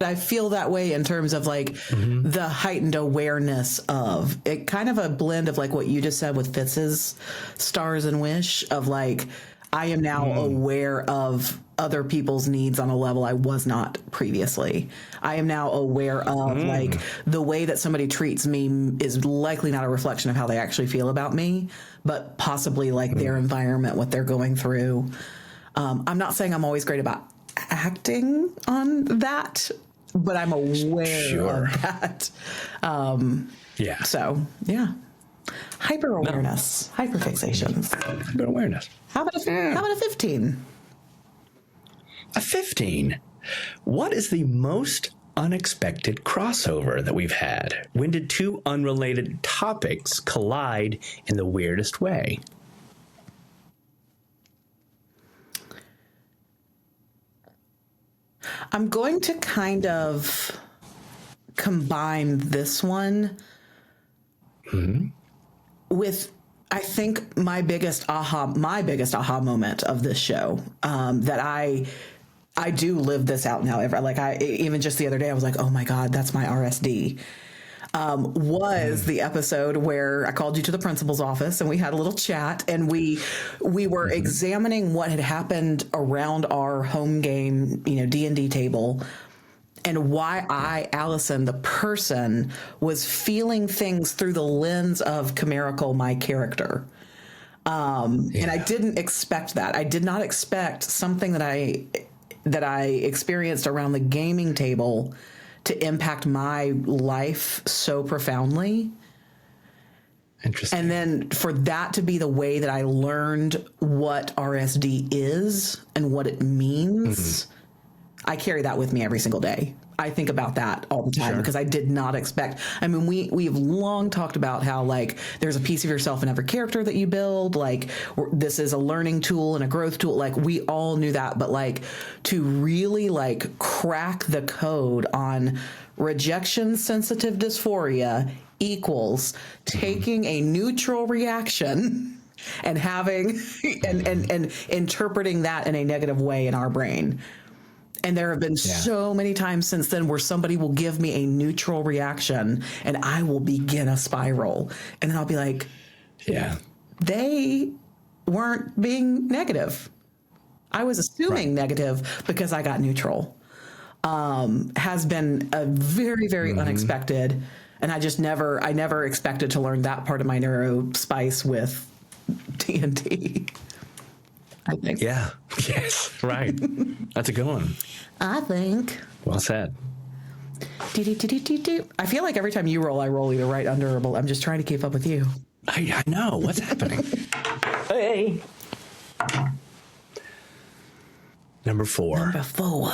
I feel that way in terms of like the heightened awareness of it, kind of a blend of like what you just said with Fitz's Stars and Wish of like, I am now aware of other people's needs on a level I was not previously. I am now aware of like the way that somebody treats me is likely not a reflection of how they actually feel about me, but possibly like their environment, what they're going through. I'm not saying I'm always great about acting on that, but I'm aware of that. So, yeah. Hyper awareness, hyperfixations. Hyper awareness. How about a 15? A 15. What is the most unexpected crossover that we've had? When did two unrelated topics collide in the weirdest way? I'm going to kind of combine this one with, I think, my biggest aha moment of this show, that I do live this out now. Even just the other day, I was like, oh my God, that's my RSD. Was the episode where I called you to the principal's office and we had a little chat and we were examining what had happened around our home game, D&D table, and why I, Allison, the person, was feeling things through the lens of Chimerical, my character. And I didn't expect that. I did not expect something that I experienced around the gaming table to impact my life so profoundly. Interesting. And then for that to be the way that I learned what RSD is and what it means, I carry that with me every single day. I think about that all the time because I did not expect. I mean, we've long talked about how like there's a piece of yourself in every character that you build. Like this is a learning tool and a growth tool. Like we all knew that, but like to really like crack the code on rejection sensitive dysphoria equals taking a neutral reaction and having and interpreting that in a negative way in our brain. And there have been so many times since then where somebody will give me a neutral reaction and I will begin a spiral. And then I'll be like, they weren't being negative. I was assuming negative because I got neutral. Has been a very, very unexpected. And I never expected to learn that part of my neurospice with D&D. I think. Yeah. Yes. Right. That's a good one. I think. Well said. I feel like every time you roll, I roll either right, under, or below. I'm just trying to keep up with you. I know. What's happening? Hey. Number 4. Number 4.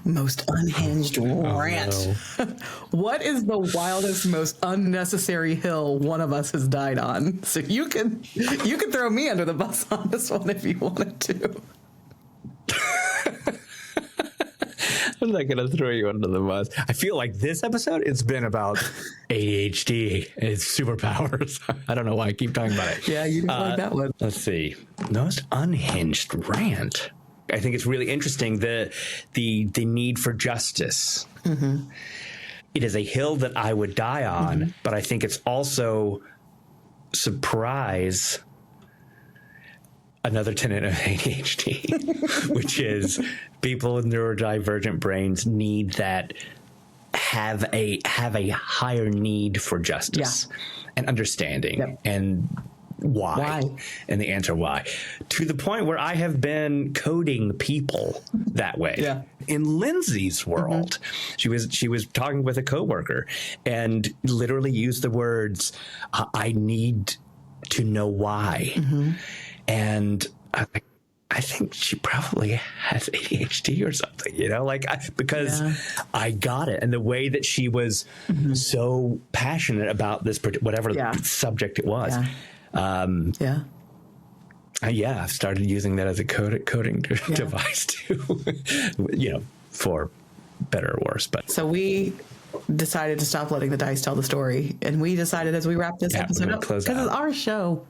Most unhinged rant. No. What is the wildest, most unnecessary hill one of us has died on? So you can throw me under the bus on this one if you wanted to. I'm not going to throw you under the bus. I feel like this episode, it's been about ADHD and its superpowers. I don't know why I keep talking about it. Yeah, you didn't like that one. Let's see. Most unhinged rant. I think it's really interesting, the need for justice. Mm-hmm. It is a hill that I would die on, but I think it's also surprise another tenet of ADHD, which is people with neurodivergent brains need that have a higher need for justice and understanding and why and the answer why, to the point where I have been coding people that way. In Lindsay's world, she was talking with a coworker and literally used the words, I need to know why. And I think she probably has ADHD or something, because I got it. And the way that she was so passionate about this, whatever subject it was. I've started using that as a coding device too, for better or worse. But so we decided to stop letting the dice tell the story, and we decided as we wrap this episode up, because it's our show.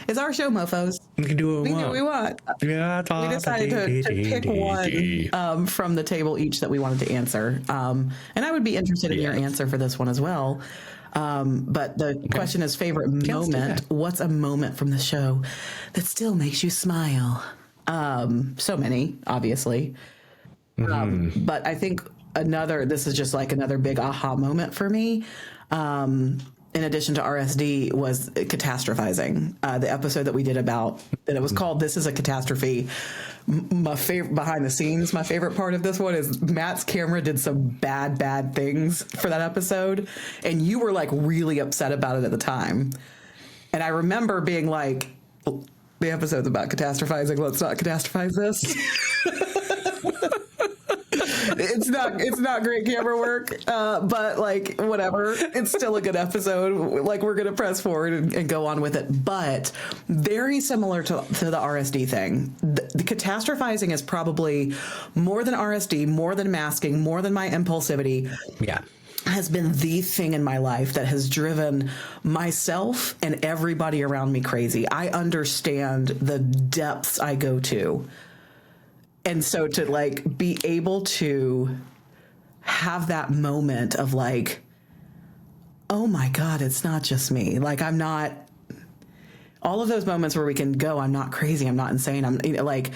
It's our show, mofos. We can do what we want. Yeah, we decided to pick one from the table each that we wanted to answer. And I would be interested in your answer for this one as well. But the question is favorite moment. What's a moment from the show that still makes you smile? So many, obviously. But I think this is just like another big aha moment for me. In addition to RSD, was catastrophizing. The episode that we did about, and it was called "This Is a Catastrophe." My favorite behind the scenes, my favorite part of this one is Matt's camera did some bad things for that episode, and you were like really upset about it at the time. And I remember being like, "The episode's about catastrophizing. Let's not catastrophize this." It's not great camera work, but like whatever, it's still a good episode. Like we're gonna press forward and go on with it. But very similar to the RSD thing. The catastrophizing is probably more than RSD, more than masking, more than my impulsivity. Has been the thing in my life that has driven myself and everybody around me crazy. I understand the depths I go to. And so to like be able to have that moment of like, oh my God, it's not just me. Like all of those moments where we can go, I'm not crazy, I'm not insane, I'm like,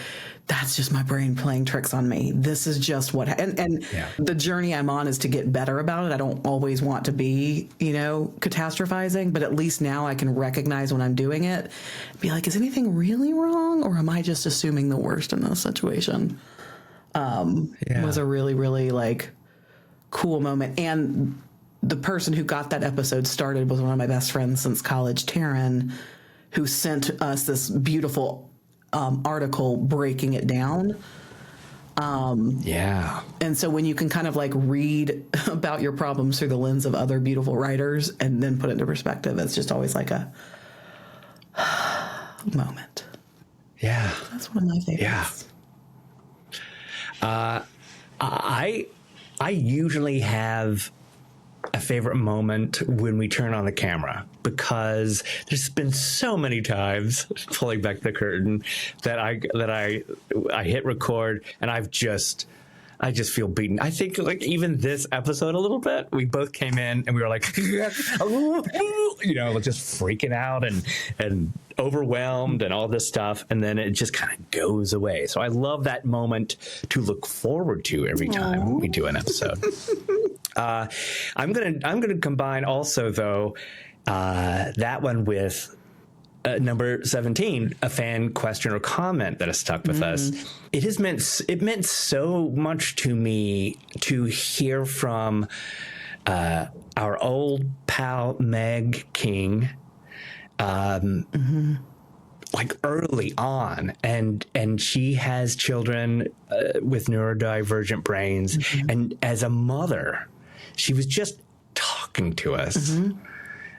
that's just my brain playing tricks on me. This is just what, and the journey I'm on is to get better about it. I don't always want to be, catastrophizing, but at least now I can recognize when I'm doing it, be like, is anything really wrong? Or am I just assuming the worst in this situation? Was a really, really like cool moment. And the person who got that episode started was one of my best friends since college, Taryn, who sent us this beautiful article breaking it down. And so when you can kind of like read about your problems through the lens of other beautiful writers and then put it into perspective, it's just always like a moment. Yeah. That's one of my favorites. Yeah. I usually have a favorite moment when we turn on the camera, because there's been so many times, pulling back the curtain, that I hit record and I just feel beaten. I think like even this episode a little bit, we both came in and we were like, just freaking out and overwhelmed and all this stuff. And then it just kind of goes away. So I love that moment to look forward to every time we do an episode. I'm gonna combine also though that one with number 17, a fan question or comment that has stuck with us. It meant so much to me to hear from our old pal Meg King, like early on, and she has children with neurodivergent brains, and as a mother, she was just talking to us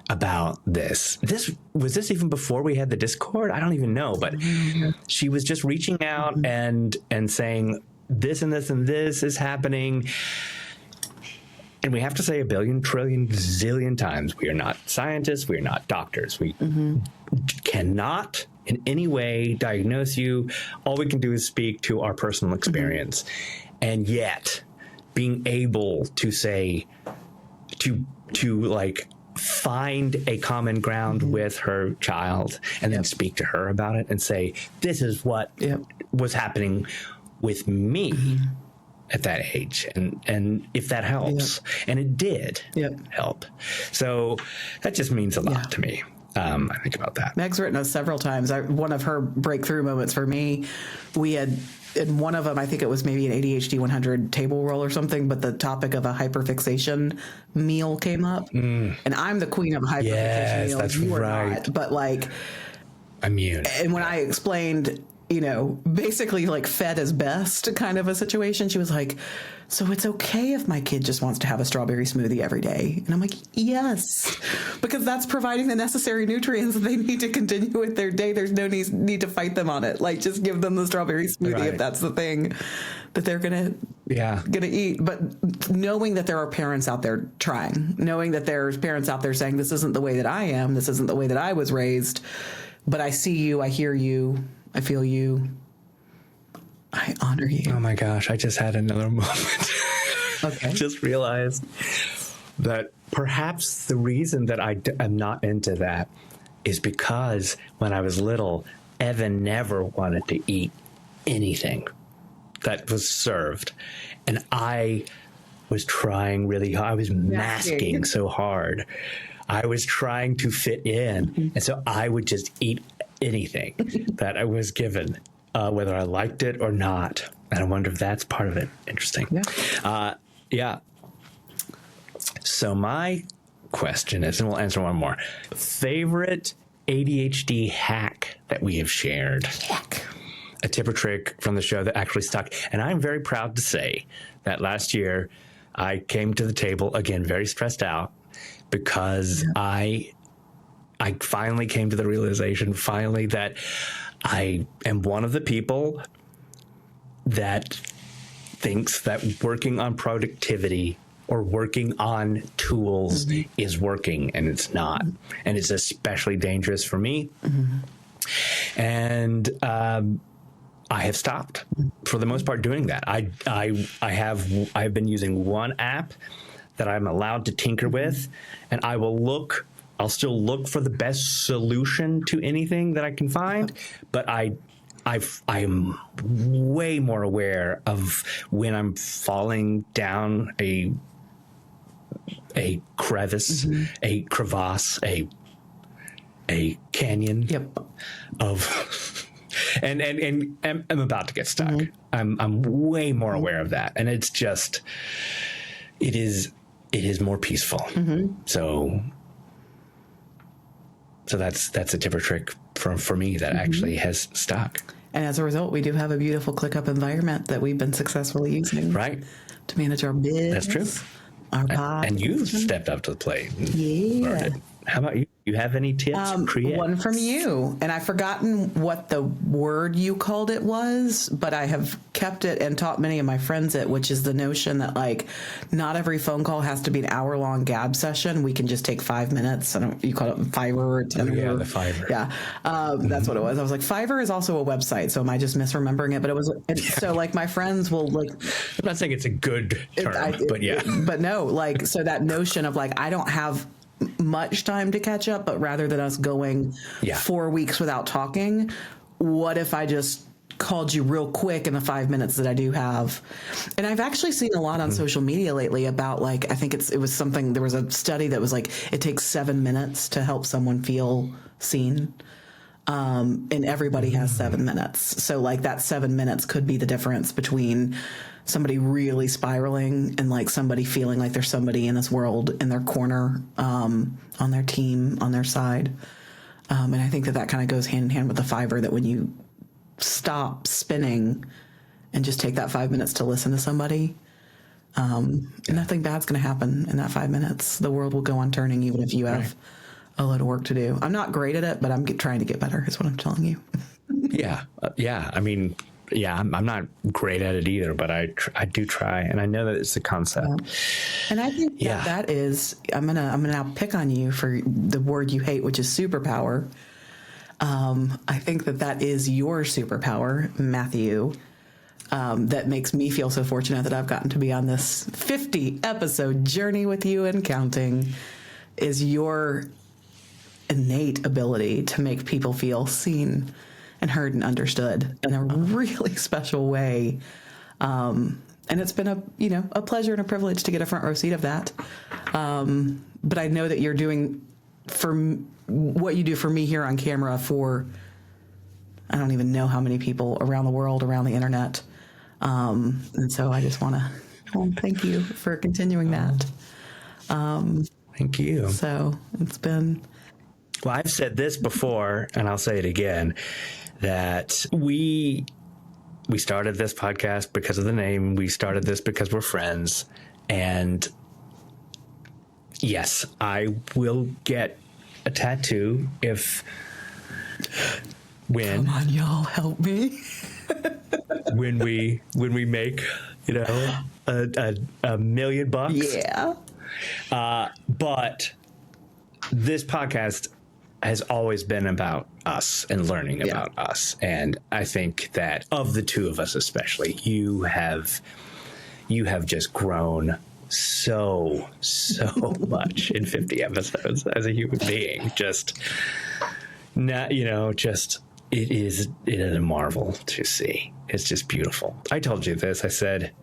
about this. Was this even before we had the Discord? I don't even know, but she was just reaching out and saying this and this and this is happening. And we have to say a billion, trillion, zillion times, we are not scientists, we are not doctors. We cannot in any way diagnose you. All we can do is speak to our personal experience. And yet, being able to say, to like find a common ground with her child and then speak to her about it and say, this is what was happening with me at that age, and if that helps, and it did help. So that just means a lot to me. I think about that. Meg's written us several times. One of her breakthrough moments for me, we had, in one of them, I think it was maybe an ADHd20 table roll or something, but the topic of a hyperfixation meal came up. And I'm the queen of hyperfixation meals. That's you right. Are not, but like, immune. And when I explained, basically like fed as best kind of a situation, she was like, so it's okay if my kid just wants to have a strawberry smoothie every day. And I'm like, yes, because that's providing the necessary nutrients that they need to continue with their day. There's no need to fight them on it. Like, just give them the strawberry smoothie if that's the thing that they're gonna eat. But knowing that there are parents out there trying, knowing that there's parents out there saying, this isn't the way that I am, this isn't the way that I was raised, but I see you, I hear you, I feel you, I honor you. Oh my gosh, I just had another moment. Okay. I just realized that perhaps the reason that I am not into that is because when I was little, Evan never wanted to eat anything that was served. And I was trying really hard. I was masking so hard. I was trying to fit in. And so I would just eat anything that I was given, whether I liked it or not. And I wonder if that's part of it. Interesting. Yeah. So my question is, and we'll answer one more, favorite ADHD hack that we have shared. A tip or trick from the show that actually stuck. And I'm very proud to say that last year I came to the table, again, very stressed out, because I finally came to the realization, that I am one of the people that thinks that working on productivity or working on tools is working, and it's not. And it's especially dangerous for me. And I have stopped, for the most part, doing that. I've been using one app that I'm allowed to tinker with, and I will look I'll still look for the best solution to anything that I can find, but I am way more aware of when I'm falling down a crevice, a crevasse, a canyon of, and I'm about to get stuck. I'm way more aware of that, and it's just, it is more peaceful. So that's a tip or trick for me that actually has stuck. And as a result, we do have a beautiful ClickUp environment that we've been successfully using. Right. To manage our biz. That's true. Our pod. And you've stepped up to the plate. Yeah. How about you? You have any tips? One from you. And I've forgotten what the word you called it was, but I have kept it and taught many of my friends it, which is the notion that, like, not every phone call has to be an hour-long gab session. We can just take 5 minutes. I don't, you call it Fiverr or Tinder. Yeah, the Fiverr. Yeah. That's what it was. I was like, Fiverr is also a website, so am I just misremembering it? But it was, so like my friends will like. I'm not saying it's a good term, but yeah. But no, like, so that notion of like, I don't have much time to catch up, but rather than us going 4 weeks without talking, what if I just called you real quick in the 5 minutes that I do have? And I've actually seen a lot on social media lately about, like, I think it was something, there was a study that was like, it takes 7 minutes to help someone feel seen. And everybody has 7 minutes. So like that 7 minutes could be the difference between somebody really spiraling and like somebody feeling like there's somebody in this world in their corner, on their team, on their side. And I think that kind of goes hand in hand with the Fiverr, that when you stop spinning and just take that 5 minutes to listen to somebody, nothing bad's going to happen in that 5 minutes. The world will go on turning, even if you have a lot of work to do. I'm not great at it, but I'm trying to get better, is what I'm telling you. Yeah. I mean, I'm not great at it either, but I do try, and I know that it's a concept. And I think that is, I'm gonna now pick on you for the word you hate, which is superpower. I think that is your superpower, Matthew. That makes me feel so fortunate that I've gotten to be on this 50 episode journey with you and counting, is your innate ability to make people feel seen and heard and understood in a really special way. And it's been a pleasure and a privilege to get a front row seat of that. But I know that you're doing what you do for me here on camera for, I don't even know how many people around the world, around the internet. And so I just want to thank you for continuing that. Thank you. So it's been... Well, I've said this before, and I'll say it again, that we started this podcast because of the name. We started this because we're friends. And yes, I will get a tattoo Come on, y'all, help me. when we make, $1 million. Yeah. But this podcast has always been about us and learning about us. And I think that of the two of us, especially, you have just grown so much in 50 episodes as a human being. It is a marvel to see. It's just beautiful. I told you this. I said,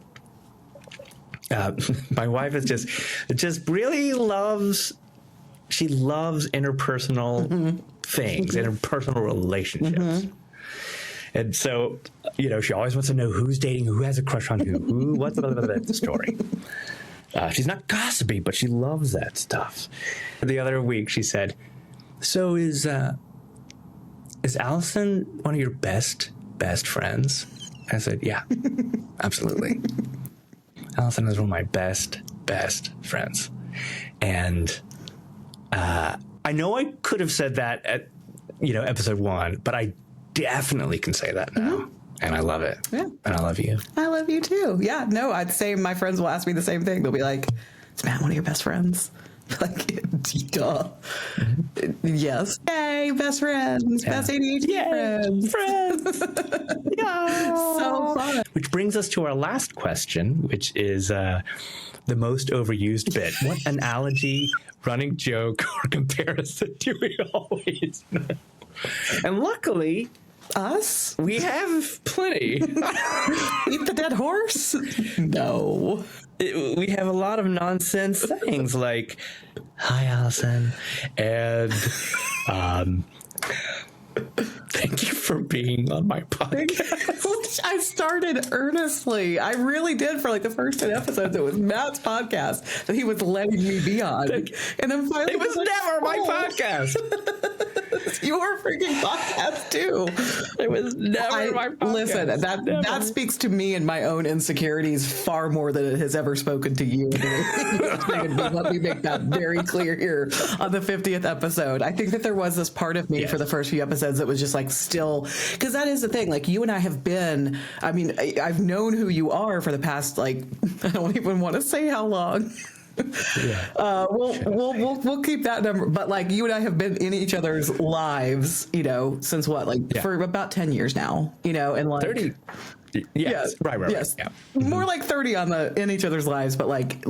my wife is just really loves interpersonal things, interpersonal relationships. And so, she always wants to know who's dating, who has a crush on who, what's the story. She's not gossipy, but she loves that stuff. The other week she said, so is Allison one of your best friends? I said, yeah, absolutely. Allison is one of my best friends. And I know I could have said that at, episode 1, but I definitely can say that now. And I love it. Yeah. And I love you. I love you too. Yeah. No, I'd say my friends will ask me the same thing. They'll be like, is Matt one of your best friends? Like, duh. Yes. Yay, best friends. Yeah. Best ADHd friends. Yeah. So fun. Which brings us to our last question, which is the most overused bit. What analogy, running joke, or comparison do we always know? And luckily, Us? we have plenty. Eat the dead horse? No. We have a lot of nonsense sayings like, "Hi, Allison," and "Thank you for being on my podcast." Which I started earnestly. I really did for like the first 10 episodes. It was Matt's podcast that he was letting me be on. And then finally, It was never my podcast. It's your freaking podcast too. It was never my podcast. Listen, that speaks to me and my own insecurities far more than it has ever spoken to you. Let me make that very clear here on the 50th episode. I think that there was this part of me for the first few episodes that was just like still, because that is the thing. Like you and I have been. I mean, I've known who you are for the past like I don't even want to say how long. We'll keep that number, but like you and I have been in each other's lives, you know, since what, like for about 10 years now, you know, and like 30. Yes. Right. Yes. Yeah. More like 30 in each other's lives, but like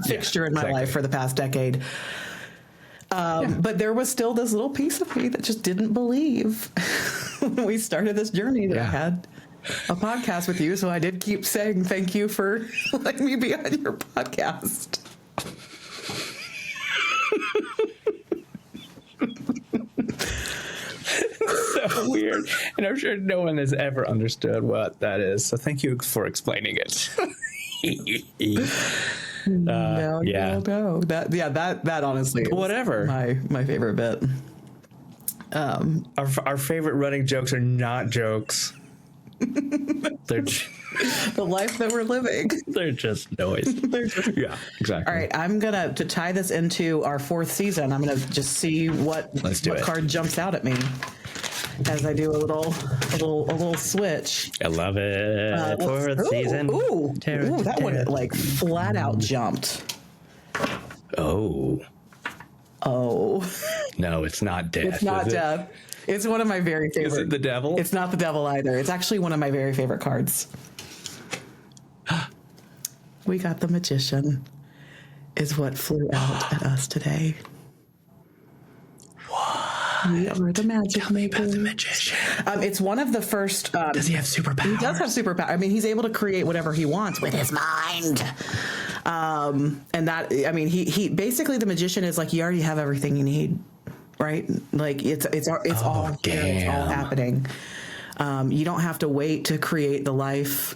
fixture in my life for the past decade. But there was still this little piece of me that just didn't believe when we started this journey that I had a podcast with you. So I did keep saying thank you for letting me be on your podcast. So weird, and I'm sure no one has ever understood what that is. So thank you for explaining it. No. That honestly, is whatever. My favorite bit. Our favorite running jokes are not jokes. They're The life that we're living. they're just noise. Yeah, exactly. All right, I'm to tie this into our 4th season. I'm gonna just see what card jumps out at me as I do a little switch. I love it. Fourth season. Ooh, that one like flat out jumped. Oh. No, it's not death. It's not death. It's one of my very favorite. Is it the devil? It's not the devil either. It's actually one of my very favorite cards. We got the Magician is what flew out at us today. What? We are the magic maker. Tell me about the Magician. It's one of the first. Does he have superpowers? He does have superpowers. I mean, he's able to create whatever he wants with his mind. And that, I mean, he basically, the Magician is like, you already have everything you need, right? Like it's all here, it's all happening. You don't have to wait to create the life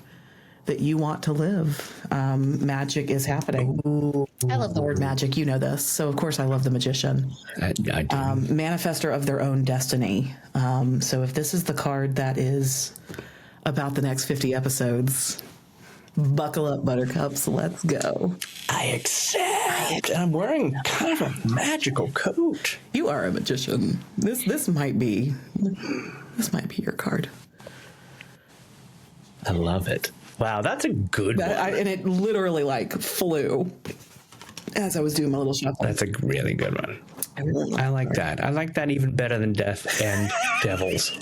that you want to live. Magic is happening. Ooh. I love the word magic. You know this. So, of course, I love the Magician. I do. Manifester of their own destiny. So if this is the card that is about the next 50 episodes, buckle up, buttercups. Let's go. I accept. I'm wearing kind of a magical coat. You are a magician. This might be your card. I love it. Wow, that's a good one. And it literally like flew as I was doing my little shuffle. That's a really good one. I like that. I like that even better than death and devils.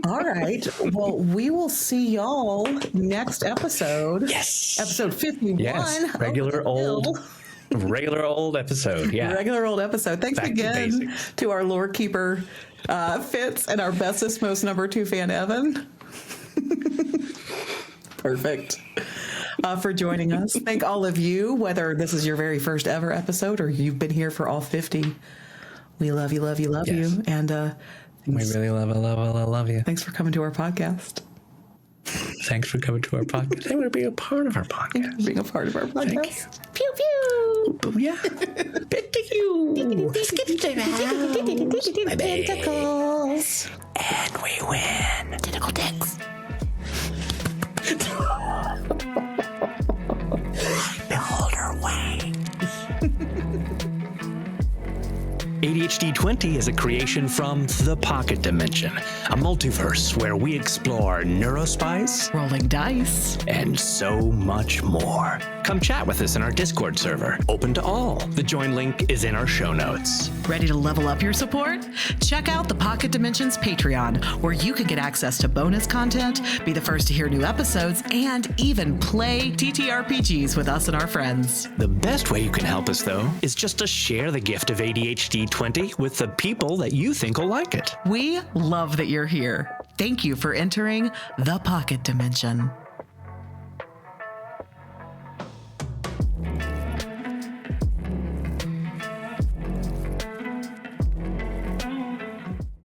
All right. Well, we will see y'all next episode. Yes. Episode 51. Yes. Regular old episode. Yeah. Regular old episode. Thanks Back again to our lore keeper, Fitz, and our bestest, most number 2 fan, Evan. Perfect. For joining us. Thank all of you, whether this is your very first ever episode or you've been here for all 50. We love you, love you, love you. And we really love you. Thanks for coming to our podcast. Thanks for coming to our podcast. Thanks for being a part of our podcast. Being a part of our podcast. Thank you. Pew pew. Booyah. Thank you. Tentacles. And we win. Tentacle dicks. Beholder wings. ADHd20 is a creation from The Pocket Dimension, a multiverse where we explore neurospice, Rolling dice, and so much more. Come chat with us in our Discord server, open to all. The join link is in our show notes. Ready to level up your support? Check out the Pocket Dimensions Patreon, where you can get access to bonus content, be the first to hear new episodes, and even play TTRPGs with us and our friends. The best way you can help us, though, is just to share the gift of ADHd20 with the people that you think will like it. We love that you're here. Thank you for entering the Pocket Dimension.